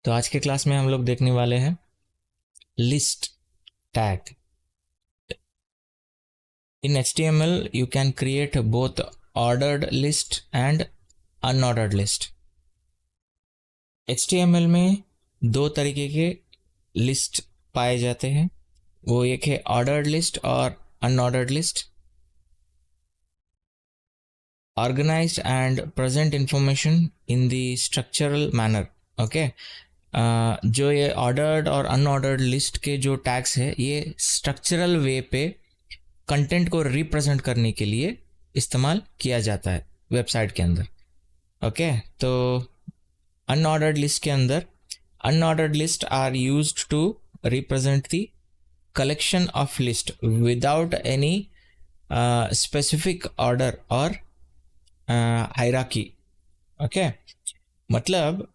तो आज के क्लास में हम लोग देखने वाले हैं list tag. In HTML you can create both ordered list and unordered list. HTML में दो तरीके के लिस्ट पाए जाते हैं, वो एक है ऑर्डर्ड लिस्ट और unordered list. Organized and present information in the structural manner. Okay जो ये ऑर्डर्ड और अनऑर्डर्ड लिस्ट के जो टैग्स है ये स्ट्रक्चरल वे पे कंटेंट को रिप्रेजेंट करने के लिए इस्तेमाल किया जाता है वेबसाइट के अंदर। ओके तो अनऑर्डर्ड लिस्ट के अंदर unordered list are used to represent the collection of list without any specific order और हायरार्की। ओके मतलब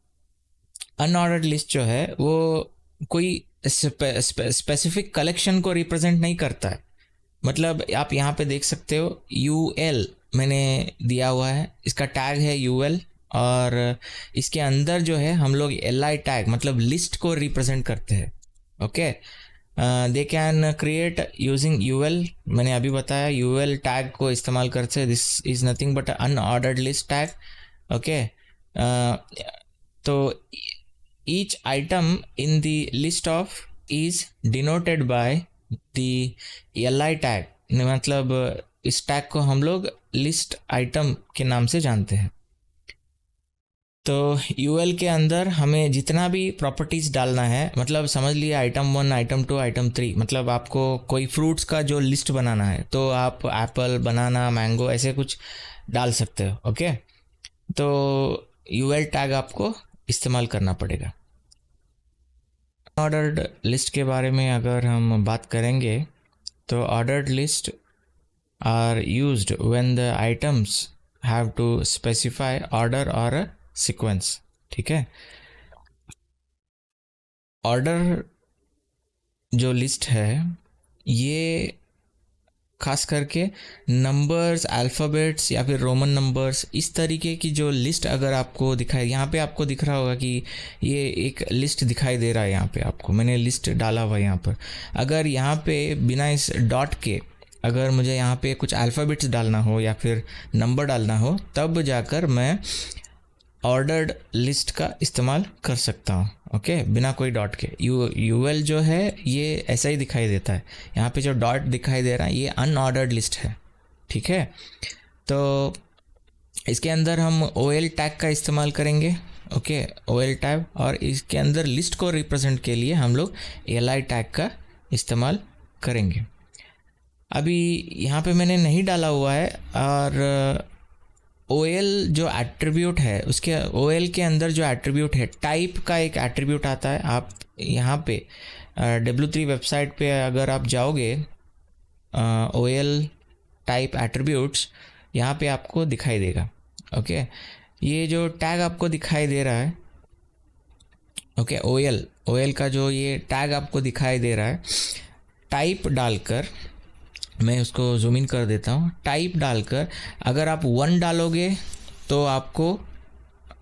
अनऑर्डर्ड लिस्ट जो है वो कोई स्पेसिफिक कलेक्शन को रिप्रेजेंट नहीं करता है। मतलब आप यहाँ पे देख सकते हो UL मैंने दिया हुआ है, इसका टैग है UL और इसके अंदर जो है हम लोग LI टैग मतलब लिस्ट को रिप्रेजेंट करते हैं। Okay they can create using UL। मैंने अभी बताया UL टैग को इस्तेमाल करते हैं। This is nothing but unordered list tag. Okay तो each item in the list of is denoted by the LI tag. मतलब इस टैग को हम लोग लिस्ट आइटम के नाम से जानते हैं। तो UL के अंदर हमें जितना भी प्रॉपर्टीज़ डालना है, मतलब समझ लिए आइटम 1 आइटम 2 आइटम 3, मतलब आपको कोई फ्रूट्स का जो लिस्ट बनाना है तो आप एप्पल बनाना मैंगो ऐसे कुछ डाल सकते हो। ओके तो UL टैग आपको इस्तेमाल करना पड़ेगा। ऑर्डर्ड लिस्ट के बारे में अगर हम बात करेंगे तो ordered list are used when the items have to specify order और अ सीक्वेंस। ठीक है, ऑर्डर जो लिस्ट है ये खास करके नंबर्स, अल्फ़ाबेट्स या फिर रोमन नंबर्स इस तरीके की जो लिस्ट अगर आपको दिखाए, यहाँ पे आपको दिख रहा होगा कि ये एक लिस्ट दिखाई दे रहा है। यहाँ पे आपको मैंने लिस्ट डाला हुआ है यहाँ पर। अगर यहाँ पे बिना इस डॉट के अगर मुझे यहाँ पे कुछ अल्फ़ाबेट्स डालना हो या फिर नंबर डालना हो तब जाकर मैं ऑर्डर्ड लिस्ट का इस्तेमाल कर सकता हूँ। ओके बिना कोई डॉट के। UL जो है ये ऐसा ही दिखाई देता है। यहाँ पे जो डॉट दिखाई दे रहा है ये अनऑर्डर्ड लिस्ट है। ठीक है तो इसके अंदर हम OL टैग का इस्तेमाल करेंगे। ओके OL टैग और इसके अंदर लिस्ट को रिप्रेजेंट के लिए हम लोग LI टैग का इस्तेमाल करेंगे। अभी यहाँ पे मैंने नहीं डाला हुआ है और OL जो एट्रीब्यूट है उसके OL के अंदर जो एट्रीब्यूट है टाइप का एक एट्रीब्यूट आता है। आप यहाँ पे W3 वेबसाइट पे अगर आप जाओगे OL टाइप एट्रीब्यूट्स यहाँ पे आपको दिखाई देगा। ओके ये जो टैग आपको दिखाई दे रहा है, ओके OL का जो ये टैग आपको दिखाई दे रहा है, टाइप डालकर मैं उसको जूम इन कर देता हूँ। टाइप डालकर अगर आप 1 डालोगे तो आपको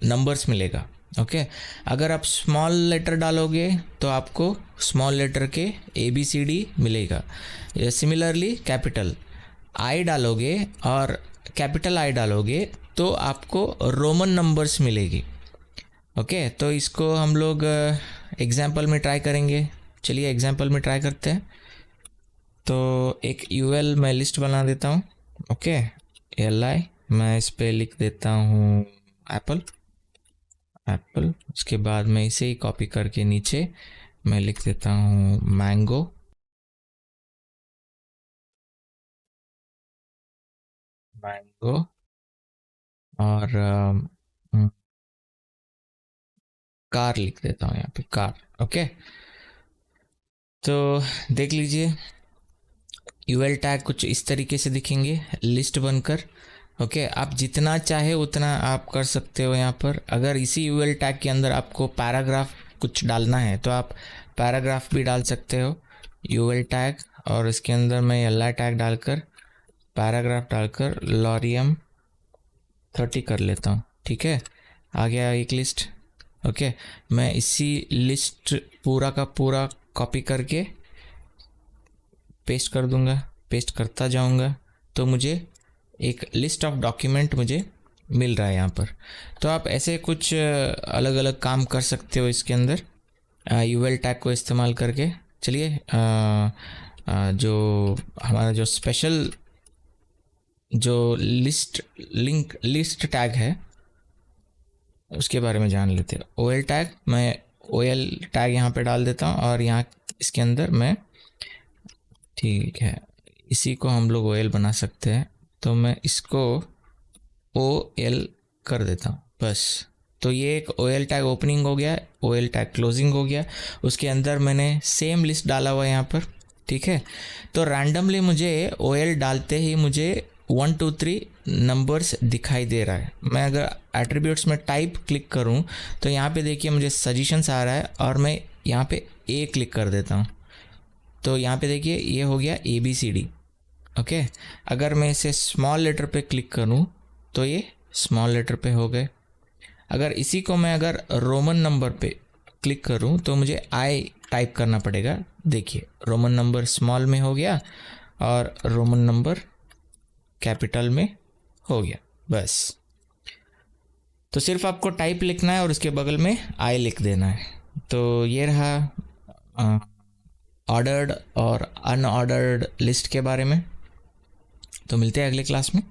नंबर्स मिलेगा। ओके अगर आप स्मॉल लेटर डालोगे तो आपको स्मॉल लेटर के ABCD मिलेगा। सिमिलरली कैपिटल I डालोगे और कैपिटल I डालोगे तो आपको रोमन नंबर्स मिलेगी। ओके तो इसको हम लोग एग्जाम्पल में ट्राई करेंगे। चलिए एग्जाम्पल में ट्राई करते हैं। तो एक UL मैं लिस्ट बना देता हूँ। ओके LI मैं इस पे लिख देता हूँ एप्पल। उसके बाद मैं इसे ही कॉपी करके नीचे मैं लिख देता हूँ मैंगो। और कार लिख देता हूँ यहाँ पे कार। ओके तो देख लीजिए UL टैग कुछ इस तरीके से दिखेंगे लिस्ट बनकर। ओके आप जितना चाहे उतना आप कर सकते हो यहाँ पर। अगर इसी UL टैग के अंदर आपको पैराग्राफ कुछ डालना है तो आप पैराग्राफ भी डाल सकते हो UL टैग और इसके अंदर मैं LI टैग डालकर पैराग्राफ डालकर लॉरियम 30 कर लेता हूँ। ठीक है आ गया एक लिस्ट। ओके, मैं इसी लिस्ट पूरा का पूरा कॉपी करके पेस्ट कर दूंगा, पेस्ट करता जाऊंगा, तो मुझे एक लिस्ट ऑफ डॉक्यूमेंट मुझे मिल रहा है यहाँ पर। तो आप ऐसे कुछ अलग अलग काम कर सकते हो इसके अंदर यूएल टैग को इस्तेमाल करके। चलिए जो हमारा जो स्पेशल जो लिस्ट टैग है उसके बारे में जान लेते हैं। ओएल टैग, मैं ओएल टैग यहाँ पे डाल देता हूँ और यहाँ इसके अंदर मैं, ठीक है, इसी को हम लोग ओएल बना सकते हैं, तो मैं इसको ओएल कर देता हूँ बस। तो ये एक ओएल टैग ओपनिंग हो गया, ओएल टैग क्लोजिंग हो गया, उसके अंदर मैंने सेम लिस्ट डाला हुआ है यहाँ पर, ठीक है। तो रैंडमली मुझे ओएल डालते ही मुझे 1 2 3 नंबर्स दिखाई दे रहा है। मैं अगर एट्रीब्यूट्स में टाइप क्लिक करूँ तो यहाँ पे देखिए मुझे सजेशंस आ रहा है और मैं यहाँ पे ए क्लिक कर देता हूँ, तो यहाँ पे देखिए ये हो गया ABCD। ओके, अगर मैं इसे स्मॉल लेटर पे क्लिक करूँ तो ये स्मॉल लेटर पे हो गए। अगर इसी को मैं अगर रोमन नंबर पे क्लिक करूँ तो मुझे I टाइप करना पड़ेगा। देखिए रोमन नंबर स्मॉल में हो गया और रोमन नंबर कैपिटल में हो गया, बस। तो सिर्फ आपको टाइप लिखना है और उसके बगल में I लिख देना है। तो ये रहा ऑर्डर्ड और अनऑर्डर्ड लिस्ट के बारे में। तो मिलते हैं अगले क्लास में।